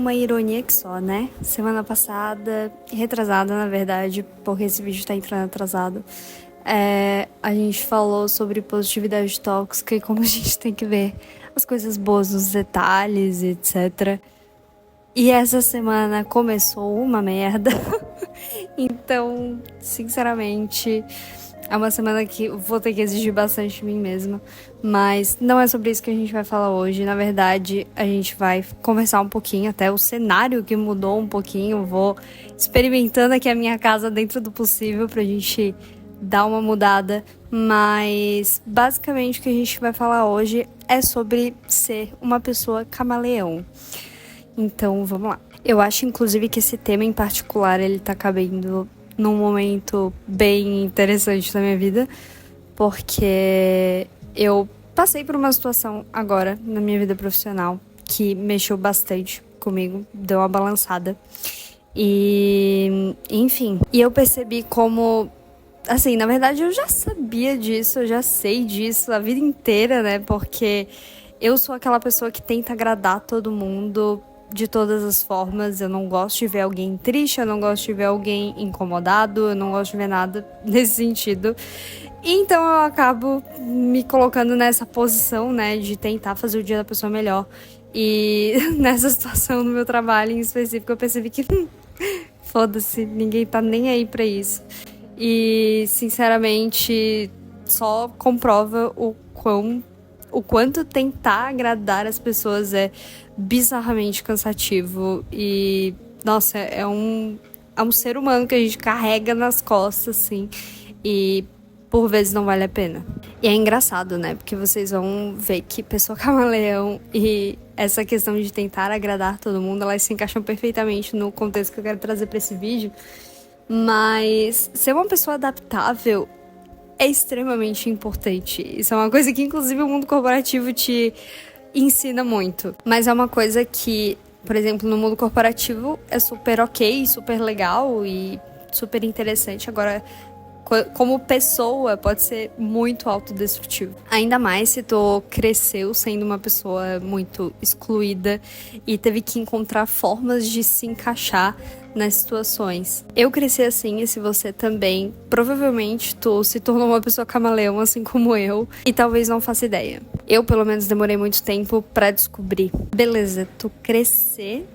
uma ironia que só, né? Semana passada, retrasada na verdade, porque esse vídeo tá entrando atrasado, a gente falou sobre positividade tóxica e como a gente tem que ver as coisas boas nos detalhes, etc. E essa semana começou uma merda. Então, sinceramente, é uma semana que vou ter que exigir bastante de mim mesma. Mas não é sobre isso que a gente vai falar hoje. Na verdade, a gente vai conversar um pouquinho, até o cenário que mudou um pouquinho. Vou experimentando aqui a minha casa dentro do possível pra gente dar uma mudada. Mas basicamente o que a gente vai falar hoje é sobre ser uma pessoa camaleão. Então, vamos lá. Eu acho, inclusive, que esse tema em particular, ele tá cabendo num momento bem interessante da minha vida, porque eu passei por uma situação agora na minha vida profissional que mexeu bastante comigo, deu uma balançada. E, enfim, e eu percebi como, assim, na verdade eu já sabia disso, eu já sei disso a vida inteira, né? Porque eu sou aquela pessoa que tenta agradar todo mundo de todas as formas. Eu não gosto de ver alguém triste, eu não gosto de ver alguém incomodado, eu não gosto de ver nada nesse sentido. Então eu acabo me colocando nessa posição, né, de tentar fazer o dia da pessoa melhor. E nessa situação no meu trabalho em específico eu percebi que foda-se, ninguém tá nem aí pra isso. E sinceramente só comprova o quanto tentar agradar as pessoas é bizarramente cansativo. E, nossa, é um ser humano que a gente carrega nas costas, assim. E por vezes não vale a pena. E é engraçado, né? Porque vocês vão ver que pessoa camaleão e essa questão de tentar agradar todo mundo, elas se encaixam perfeitamente no contexto que eu quero trazer pra esse vídeo. Mas ser uma pessoa adaptável é extremamente importante. Isso é uma coisa que, inclusive, o mundo corporativo te ensina muito. Mas é uma coisa que, por exemplo, no mundo corporativo é super ok, super legal e super interessante. Agora, como pessoa, pode ser muito autodestrutivo. Ainda mais se tu cresceu sendo uma pessoa muito excluída e teve que encontrar formas de se encaixar nas situações. Eu cresci assim, e se você também, provavelmente tu se tornou uma pessoa camaleão, assim como eu, e talvez não faça ideia. Eu, pelo menos, demorei muito tempo pra descobrir. Beleza, tu crescer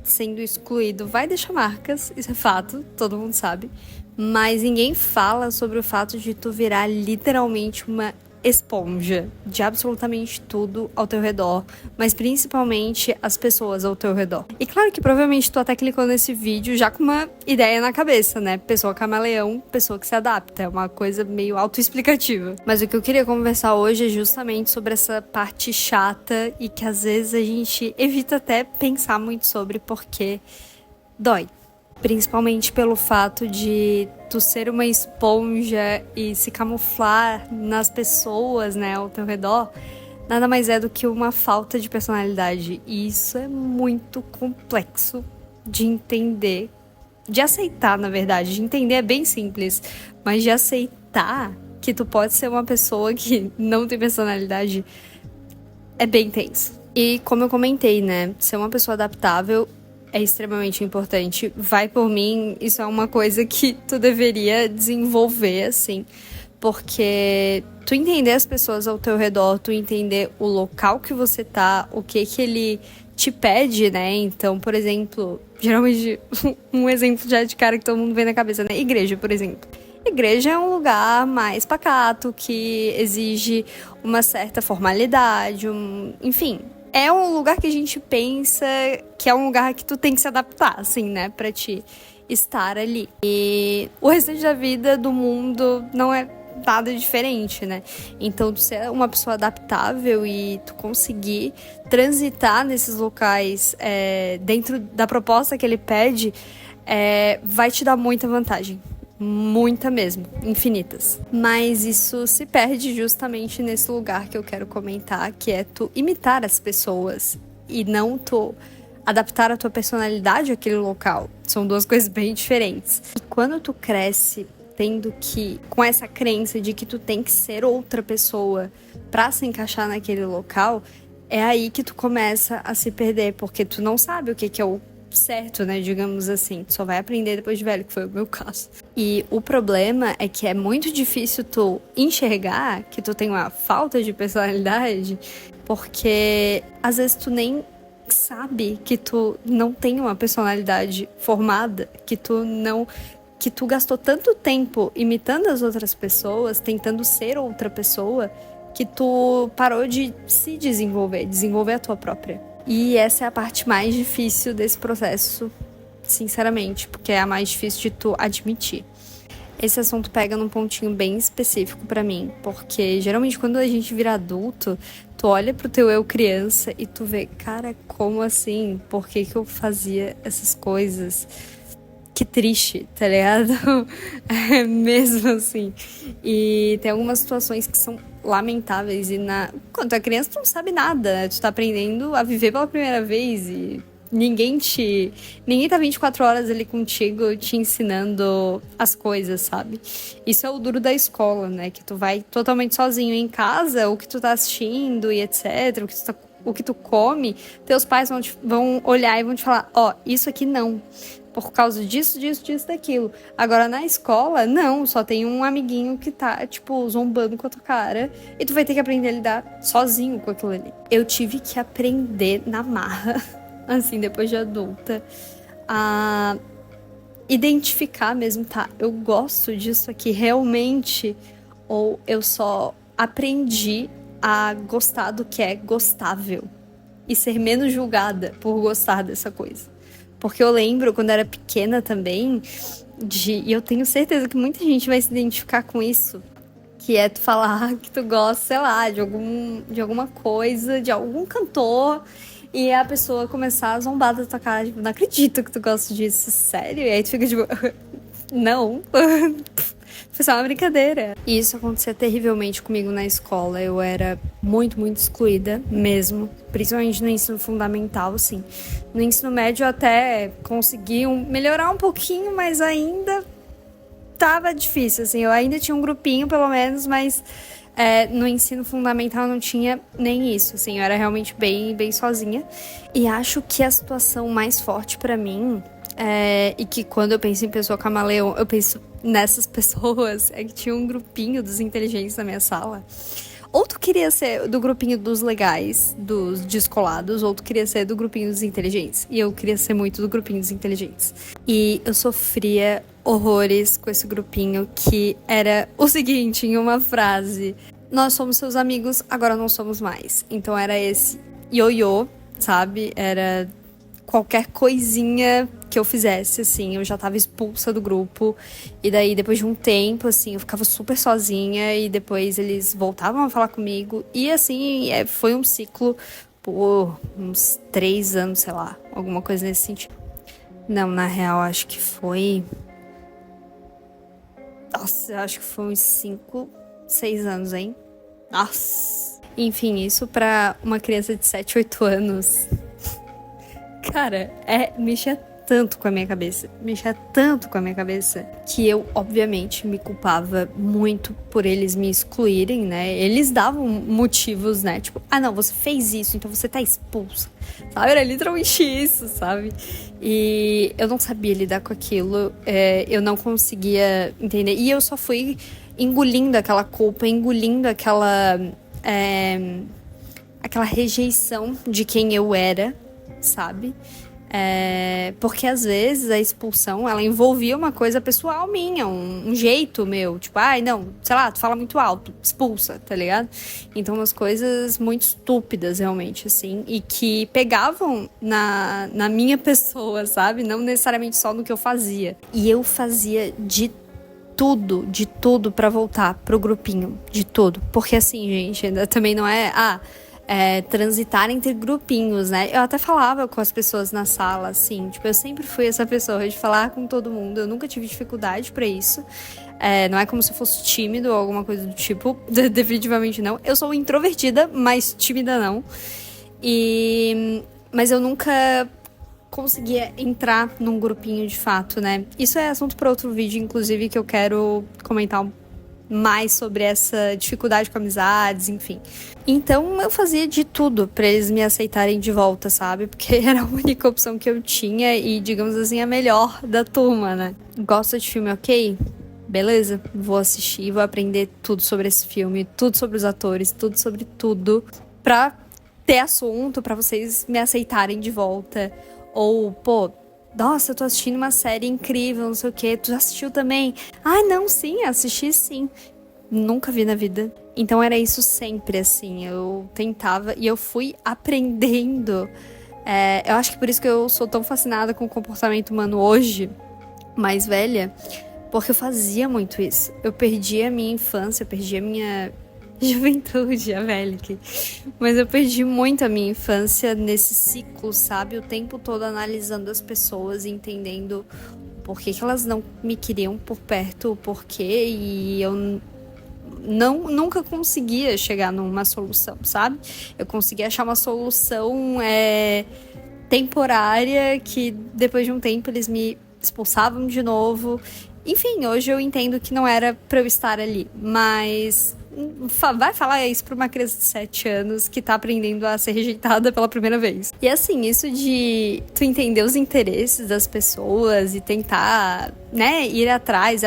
sendo excluído vai deixar marcas, isso é fato, todo mundo sabe. Mas ninguém fala sobre o fato de tu virar literalmente uma esponja de absolutamente tudo ao teu redor, mas principalmente as pessoas ao teu redor. E claro que provavelmente tu até clicou nesse vídeo já com uma ideia na cabeça, né? Pessoa camaleão, pessoa que se adapta, é uma coisa meio autoexplicativa. Mas o que eu queria conversar hoje é justamente sobre essa parte chata e que às vezes a gente evita até pensar muito sobre, porque dói. Principalmente pelo fato de tu ser uma esponja e se camuflar nas pessoas, né, ao teu redor, nada mais é do que uma falta de personalidade. E isso é muito complexo de entender, de aceitar, na verdade. De entender é bem simples, mas de aceitar que tu pode ser uma pessoa que não tem personalidade é bem tenso. E como eu comentei, né, ser uma pessoa adaptável é extremamente importante. Vai por mim, isso é uma coisa que tu deveria desenvolver, assim. Porque tu entender as pessoas ao teu redor, tu entender o local que você tá, o que ele te pede, né? Então, por exemplo, geralmente um exemplo já de cara que todo mundo vê na cabeça, né? Igreja, por exemplo. Igreja é um lugar mais pacato, que exige uma certa formalidade, enfim. É um lugar que a gente pensa que é um lugar que tu tem que se adaptar, assim, né? Pra te estar ali. E o restante da vida, do mundo, não é nada diferente, né? Então, tu ser uma pessoa adaptável e tu conseguir transitar nesses locais dentro da proposta que ele pede, vai te dar muita vantagem. Muita mesmo, infinitas. Mas isso se perde justamente nesse lugar que eu quero comentar, que é tu imitar as pessoas e não tu adaptar a tua personalidade àquele local. São duas coisas bem diferentes. E quando tu cresce tendo que, com essa crença de que tu tem que ser outra pessoa pra se encaixar naquele local, é aí que tu começa a se perder, porque tu não sabe o que que é o certo, né, digamos assim. Tu só vai aprender depois de velho, que foi o meu caso. E o problema é que é muito difícil tu enxergar que tu tem uma falta de personalidade, porque às vezes tu nem sabe que tu não tem uma personalidade formada, que tu gastou tanto tempo imitando as outras pessoas, tentando ser outra pessoa, que tu parou de se desenvolver a tua própria. E essa é a parte mais difícil desse processo, sinceramente, porque é a mais difícil de tu admitir. Esse assunto pega num pontinho bem específico pra mim, porque geralmente quando a gente vira adulto, tu olha pro teu eu criança e tu vê, cara, como assim? Por que que eu fazia essas coisas? Que triste, tá ligado? É mesmo assim. E tem algumas situações que são lamentáveis e quando tu é criança tu não sabe nada, né? Tu tá aprendendo a viver pela primeira vez e ninguém tá 24 horas ali contigo te ensinando as coisas, sabe? Isso é o duro da escola, né? Que tu vai totalmente sozinho em casa, o que tu tá assistindo e etc, o que tu come, teus pais vão olhar e vão te falar, ó, isso aqui não. Por causa disso, daquilo. Agora, na escola, não. Só tem um amiguinho que tá, tipo, zombando com a tua cara. E tu vai ter que aprender a lidar sozinho com aquilo ali. Eu tive que aprender na marra, assim, depois de adulta, a identificar mesmo, tá? Eu gosto disso aqui realmente. Ou eu só aprendi a gostar do que é gostável. E ser menos julgada por gostar dessa coisa. Porque eu lembro, quando era pequena também, e eu tenho certeza que muita gente vai se identificar com isso, que é tu falar que tu gosta, sei lá, de alguma coisa, de algum cantor, e a pessoa começar a zombar da tua cara, tipo, não acredito que tu gosta disso, sério? E aí tu fica tipo, não, foi só uma brincadeira. E isso acontecia terrivelmente comigo na escola. Eu era muito, muito excluída mesmo. Principalmente no ensino fundamental, assim. No ensino médio eu até consegui melhorar um pouquinho, mas ainda tava difícil, assim. Eu ainda tinha um grupinho, pelo menos, mas no ensino fundamental eu não tinha nem isso, assim. Eu era realmente bem, bem sozinha. E acho que a situação mais forte pra mim, e que quando eu penso em pessoa camaleão, eu penso nessas pessoas, é que tinha um grupinho dos inteligentes na minha sala. Ou tu queria ser do grupinho dos legais, dos descolados, ou tu queria ser do grupinho dos inteligentes. E eu queria ser muito do grupinho dos inteligentes. E eu sofria horrores com esse grupinho, que era o seguinte, em uma frase: nós somos seus amigos, agora não somos mais. Então era esse ioiô, sabe? Era qualquer coisinha que eu fizesse, assim, eu já tava expulsa do grupo. E daí, depois de um tempo, assim, eu ficava super sozinha. E depois eles voltavam a falar comigo. E, assim, foi um ciclo por uns 3 anos, sei lá. Alguma coisa nesse sentido. Não, na real, acho que foi... Nossa, acho que foi uns 5, 6 anos, hein? Nossa! Enfim, isso pra uma criança de 7, 8 anos... Cara, mexia tanto com a minha cabeça, que eu, obviamente, me culpava muito por eles me excluírem, né? Eles davam motivos, né? Tipo, ah, não, você fez isso, então você tá expulsa, sabe? Era literalmente isso, sabe? E eu não sabia lidar com aquilo, eu não conseguia entender. E eu só fui engolindo aquela culpa, engolindo aquela rejeição de quem eu era, sabe? Porque às vezes a expulsão, ela envolvia uma coisa pessoal minha, um jeito meu, tipo, ai, não, sei lá, tu fala muito alto, expulsa, tá ligado? Então umas coisas muito estúpidas, realmente, assim, e que pegavam na minha pessoa, sabe? Não necessariamente só no que eu fazia. E eu fazia de tudo pra voltar pro grupinho, de tudo. Porque assim, gente, ainda também não transitar entre grupinhos, né? Eu até falava com as pessoas na sala, assim, tipo, eu sempre fui essa pessoa de falar com todo mundo, eu nunca tive dificuldade pra isso. Não é como se eu fosse tímido ou alguma coisa do tipo, definitivamente não. Eu sou introvertida, mas tímida não. Mas eu nunca conseguia entrar num grupinho de fato, né? Isso é assunto para outro vídeo, inclusive, que eu quero comentar mais sobre essa dificuldade com amizades, enfim. Então eu fazia de tudo pra eles me aceitarem de volta, sabe? Porque era a única opção que eu tinha e, digamos assim, a melhor da turma, né? Gosta de filme, ok? Beleza, vou assistir, vou aprender tudo sobre esse filme, tudo sobre os atores, tudo sobre tudo, pra ter assunto, pra vocês me aceitarem de volta. Ou, pô, nossa, eu tô assistindo uma série incrível, não sei o quê, tu já assistiu também? Ah, não, sim, assisti sim. Nunca vi na vida. Então era isso sempre, assim, eu tentava e eu fui aprendendo. Eu acho que por isso que eu sou tão fascinada com o comportamento humano hoje, mais velha, porque eu fazia muito isso. Eu perdi a minha infância, eu perdi a minha juventude, a velha aqui. Mas eu perdi muito a minha infância nesse ciclo, sabe? O tempo todo analisando as pessoas, entendendo por que elas não me queriam por perto, o porquê, e eu nunca conseguia chegar numa solução, sabe? Eu conseguia achar uma solução temporária que depois de um tempo eles me expulsavam de novo. Enfim, hoje eu entendo que não era pra eu estar ali, mas vai falar isso pra uma criança de 7 anos que tá aprendendo a ser rejeitada pela primeira vez. E assim, isso de tu entender os interesses das pessoas e tentar, né, ir atrás,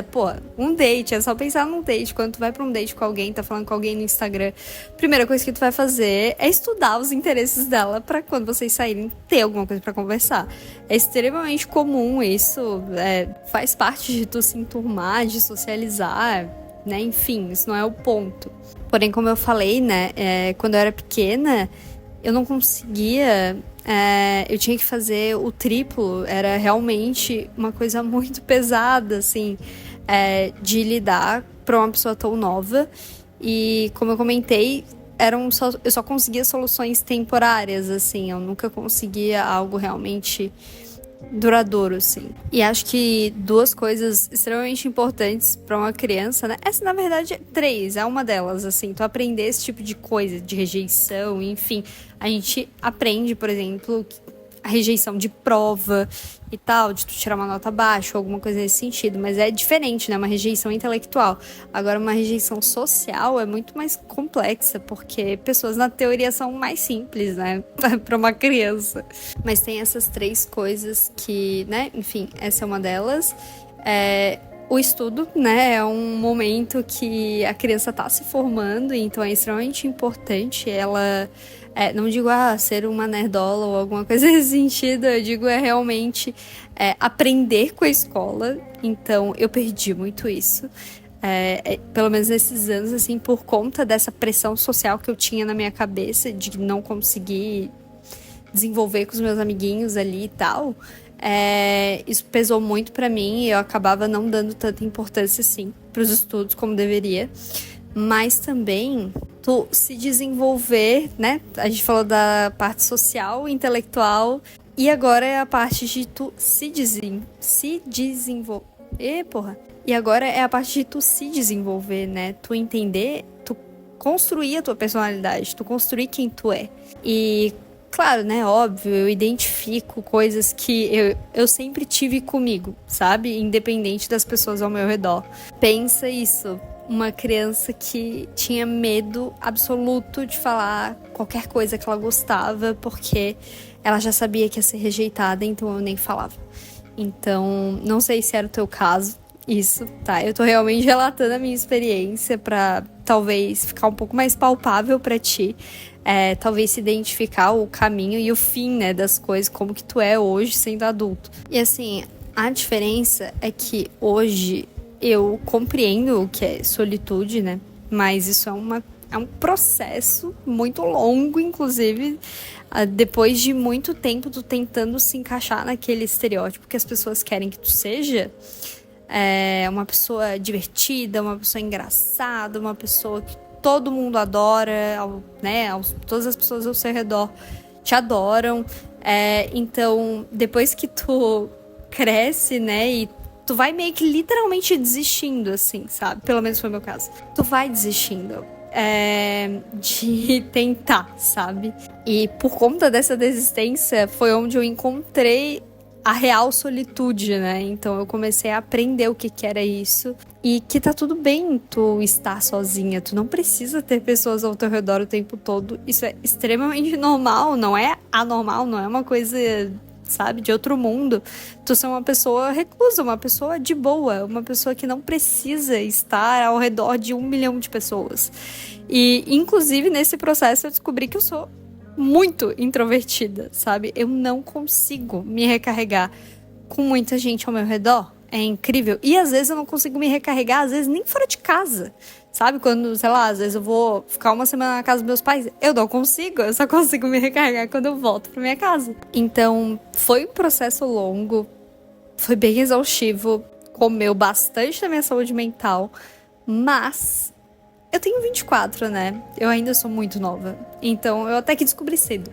um date, é só pensar num date. Quando tu vai pra um date com alguém, tá falando com alguém no Instagram, a primeira coisa que tu vai fazer é estudar os interesses dela pra quando vocês saírem ter alguma coisa pra conversar. É extremamente comum isso, faz parte de tu se enturmar, de socializar, né? Enfim, isso não é o ponto. Porém, como eu falei, né, quando eu era pequena, eu não conseguia, eu tinha que fazer o triplo, era realmente uma coisa muito pesada, assim, de lidar para uma pessoa tão nova. E como eu comentei, eu só conseguia soluções temporárias, assim, eu nunca conseguia algo realmente duradouro, assim. E acho que duas coisas extremamente importantes para uma criança, né? Essa, na verdade, três, é uma delas, assim. Tu aprender esse tipo de coisa, de rejeição, enfim. A gente aprende, por exemplo, a rejeição de prova e tal, de tu tirar uma nota baixa ou alguma coisa nesse sentido, mas é diferente, né? Uma rejeição intelectual. Agora, uma rejeição social é muito mais complexa, porque pessoas na teoria são mais simples, né? Para uma criança. Mas tem essas três coisas que, né? Enfim, essa é uma delas. O estudo, né, é um momento que a criança tá se formando, então é extremamente importante ela, não digo ser uma nerdola ou alguma coisa nesse sentido, eu digo realmente aprender com a escola. Então eu perdi muito isso, pelo menos nesses anos, assim, por conta dessa pressão social que eu tinha na minha cabeça de não conseguir desenvolver com os meus amiguinhos ali e tal. Isso pesou muito pra mim e eu acabava não dando tanta importância, assim, pros estudos como deveria. Mas também tu se desenvolver, né? A gente falou da parte social, intelectual, e agora é a parte de tu se desenvolver. E agora é a parte de tu se desenvolver, né? Tu entender, tu construir a tua personalidade, tu construir quem tu é. E claro, né, óbvio, eu identifico coisas que eu sempre tive comigo, sabe? Independente das pessoas ao meu redor. Pensa isso, uma criança que tinha medo absoluto de falar qualquer coisa que ela gostava, porque ela já sabia que ia ser rejeitada, então eu nem falava. Então, não sei se era o teu caso, isso, tá? Eu tô realmente relatando a minha experiência pra talvez ficar um pouco mais palpável pra ti. Talvez se identificar o caminho e o fim, né, das coisas, como que tu é hoje sendo adulto. E assim, a diferença é que hoje eu compreendo o que é solitude, né, mas isso é um processo muito longo, inclusive, depois de muito tempo tu tentando se encaixar naquele estereótipo que as pessoas querem que tu seja. Uma pessoa divertida, uma pessoa engraçada, uma pessoa que todo mundo adora, né? Todas as pessoas ao seu redor te adoram. Então, depois que tu cresce, né? E tu vai meio que literalmente desistindo, assim, sabe? Pelo menos foi o meu caso. Tu vai desistindo de tentar, sabe? E por conta dessa desistência foi onde eu encontrei a real solitude, né? Então eu comecei a aprender o que que era isso. E que tá tudo bem tu estar sozinha. Tu não precisa ter pessoas ao teu redor o tempo todo. Isso é extremamente normal, não é anormal, não é uma coisa, sabe, de outro mundo. Tu ser uma pessoa reclusa, uma pessoa de boa, uma pessoa que não precisa estar ao redor de 1 milhão de pessoas. E, inclusive, nesse processo eu descobri que eu sou muito introvertida, sabe? Eu não consigo me recarregar com muita gente ao meu redor. É incrível. E às vezes eu não consigo me recarregar, às vezes nem fora de casa. Sabe? Quando, sei lá, às vezes eu vou ficar uma semana na casa dos meus pais. Eu não consigo, eu só consigo me recarregar quando eu volto pra minha casa. Então, foi um processo longo, foi bem exaustivo, comeu bastante da minha saúde mental, mas eu tenho 24, né? Eu ainda sou muito nova. Então, eu até que descobri cedo.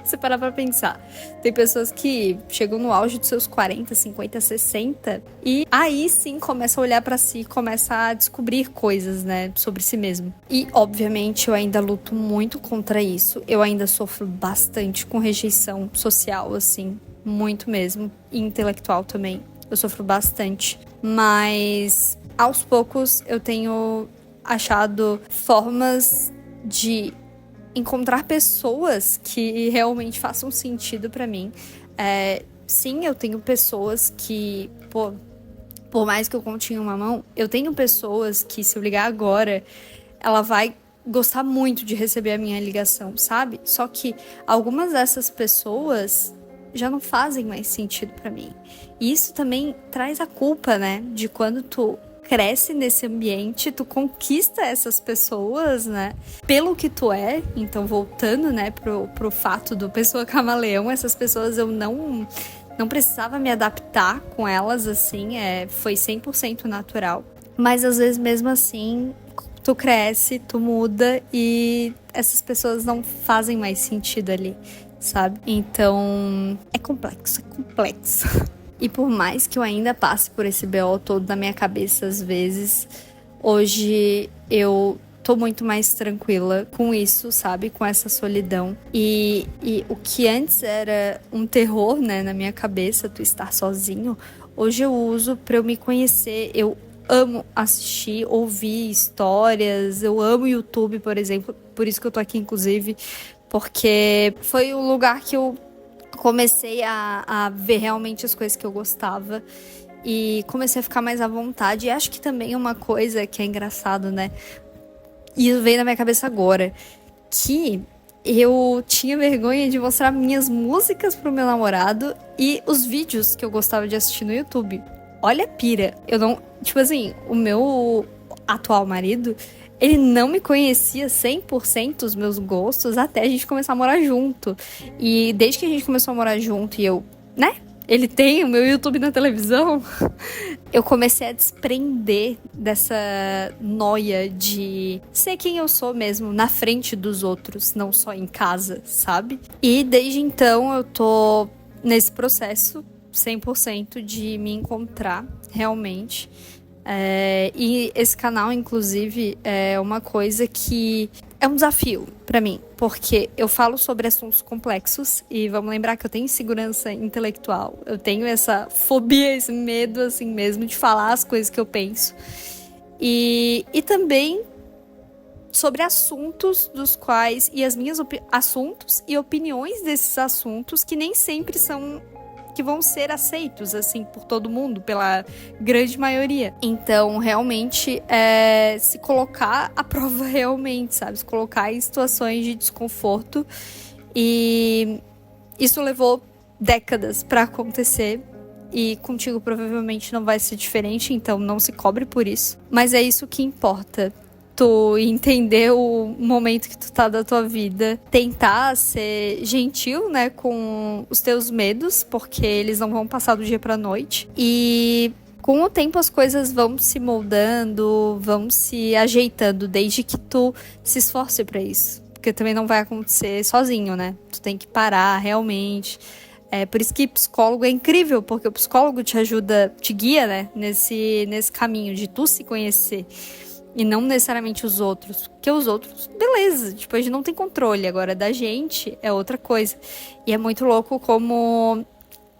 Se parar pra pensar. Tem pessoas que chegam no auge dos seus 40, 50, 60 e aí sim começa a olhar pra si, começa a descobrir coisas, né, sobre si mesmo. E, obviamente, eu ainda luto muito contra isso. Eu ainda sofro bastante com rejeição social, assim, muito mesmo. E intelectual também. Eu sofro bastante. Mas, aos poucos, eu tenho achado formas de encontrar pessoas que realmente façam sentido pra mim. Sim, eu tenho pessoas que, pô, por mais que eu conte em uma mão, eu tenho pessoas que, se eu ligar agora, ela vai gostar muito de receber a minha ligação, sabe? Só que algumas dessas pessoas já não fazem mais sentido pra mim. E isso também traz a culpa, né? De quando tu cresce nesse ambiente, tu conquista essas pessoas, né? Pelo que tu é. Então, voltando, né, pro fato do pessoa camaleão, essas pessoas eu não precisava me adaptar com elas, assim, foi 100% natural. Mas, às vezes, mesmo assim, tu cresce, tu muda e essas pessoas não fazem mais sentido ali, sabe? Então, é complexo, é complexo. E por mais que eu ainda passe por esse BO todo na minha cabeça às vezes, hoje eu tô muito mais tranquila com isso, sabe? Com essa solidão. E o que antes era um terror, né, na minha cabeça, tu estar sozinho, hoje eu uso pra eu me conhecer. Eu amo assistir, ouvir histórias, eu amo YouTube, por exemplo, por isso que eu tô aqui, inclusive, porque foi o lugar que eu comecei a ver realmente as coisas que eu gostava e comecei a ficar mais à vontade. E acho que também uma coisa que é engraçado, né? E veio na minha cabeça agora, que eu tinha vergonha de mostrar minhas músicas pro meu namorado e os vídeos que eu gostava de assistir no YouTube. Olha a pira. Eu não... Tipo assim, o meu atual marido, ele não me conhecia 100% os meus gostos até a gente começar a morar junto. E desde que a gente começou a morar junto e eu, né? Ele tem o meu YouTube na televisão. Eu comecei a desprender dessa noia de ser quem eu sou mesmo, na frente dos outros, não só em casa, sabe? E desde então eu tô nesse processo 100% de me encontrar realmente. E esse canal, inclusive, é uma coisa que é um desafio pra mim, porque eu falo sobre assuntos complexos e vamos lembrar que eu tenho insegurança intelectual, eu tenho essa fobia, esse medo assim mesmo de falar as coisas que eu penso e também sobre assuntos dos quais e as minhas assuntos e opiniões desses assuntos que nem sempre são que vão ser aceitos, assim, por todo mundo, pela grande maioria. Então, realmente, se colocar à prova realmente, sabe? Se colocar em situações de desconforto. E isso levou décadas pra acontecer. E contigo provavelmente não vai ser diferente, então não se cobre por isso. Mas é isso que importa. Tu entender o momento que tu tá da tua vida, tentar ser gentil, né, com os teus medos, porque eles não vão passar do dia pra noite. E com o tempo as coisas vão se moldando, vão se ajeitando, desde que tu se esforce pra isso. Porque também não vai acontecer sozinho, né? Tu tem que parar realmente. É por isso que psicólogo é incrível, porque o psicólogo te ajuda, te guia, né, nesse caminho de tu se conhecer. E não necessariamente os outros. Porque os outros, beleza. Tipo, a gente não tem controle. Agora, da gente é outra coisa. E é muito louco como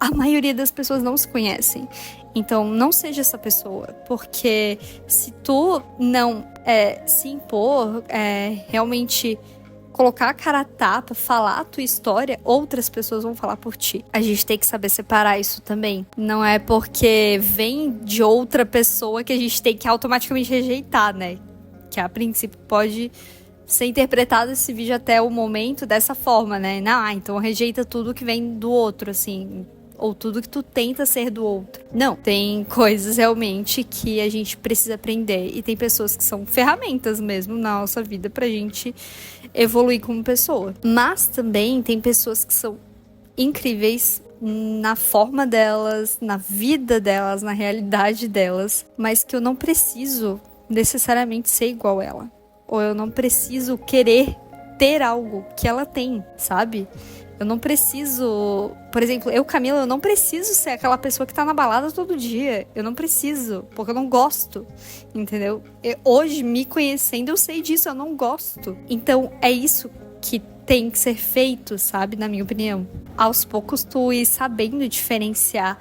a maioria das pessoas não se conhecem. Então, não seja essa pessoa, porque se tu não se impor, realmente colocar a cara a tapa, falar a tua história, outras pessoas vão falar por ti. A gente tem que saber separar isso também. Não é porque vem de outra pessoa que a gente tem que automaticamente rejeitar, né? Que a princípio pode ser interpretado esse vídeo até o momento dessa forma, né? Não, então rejeita tudo que vem do outro, assim, ou tudo que tu tenta ser do outro. Não, tem coisas realmente que a gente precisa aprender e tem pessoas que são ferramentas mesmo na nossa vida pra gente evoluir como pessoa. Mas também tem pessoas que são incríveis na forma delas, na vida delas, na realidade delas, mas que eu não preciso necessariamente ser igual ela. Ou eu não preciso querer ter algo que ela tem, sabe? Eu não preciso... Por exemplo, Camila, eu não preciso ser aquela pessoa que tá na balada todo dia. Eu não preciso, porque eu não gosto, entendeu? Hoje, me conhecendo, eu sei disso, eu não gosto. Então, é isso que tem que ser feito, sabe? Na minha opinião. Aos poucos, tu ir sabendo diferenciar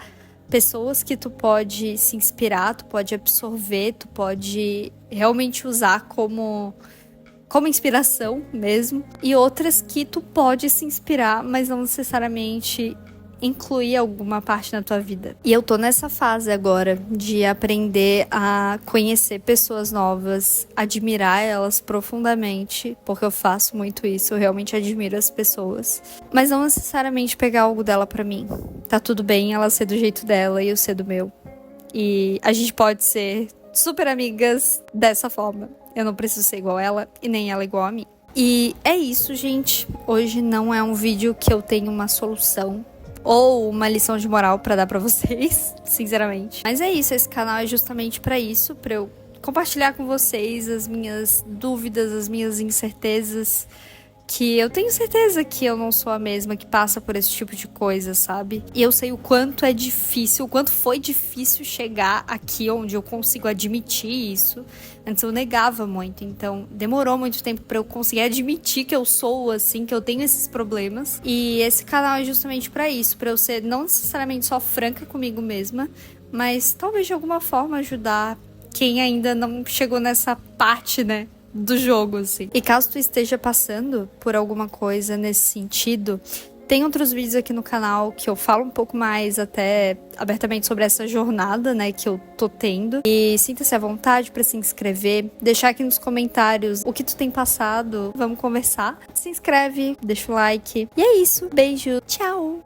pessoas que tu pode se inspirar, tu pode absorver, tu pode realmente usar como inspiração mesmo, e outras que tu pode se inspirar, mas não necessariamente incluir alguma parte na tua vida. E eu tô nessa fase agora de aprender a conhecer pessoas novas, admirar elas profundamente, porque eu faço muito isso, eu realmente admiro as pessoas, mas não necessariamente pegar algo dela pra mim. Tá tudo bem ela ser do jeito dela e eu ser do meu. E a gente pode ser super amigas dessa forma. Eu não preciso ser igual a ela e nem ela igual a mim. E é isso, gente. Hoje não é um vídeo que eu tenho uma solução ou uma lição de moral pra dar pra vocês, sinceramente. Mas é isso, esse canal é justamente pra isso, pra eu compartilhar com vocês as minhas dúvidas, as minhas incertezas, que eu tenho certeza que eu não sou a mesma que passa por esse tipo de coisa, sabe? E eu sei o quanto é difícil, o quanto foi difícil chegar aqui onde eu consigo admitir isso. Antes eu negava muito, então demorou muito tempo pra eu conseguir admitir que eu sou assim, que eu tenho esses problemas. E esse canal é justamente pra isso, pra eu ser não necessariamente só franca comigo mesma, mas talvez de alguma forma ajudar quem ainda não chegou nessa parte, né, do jogo, assim. E caso tu esteja passando por alguma coisa nesse sentido, tem outros vídeos aqui no canal que eu falo um pouco mais até abertamente sobre essa jornada, né, que eu tô tendo. E sinta-se à vontade pra se inscrever, deixar aqui nos comentários o que tu tem passado, vamos conversar. Se inscreve, deixa o like. E é isso, beijo, tchau!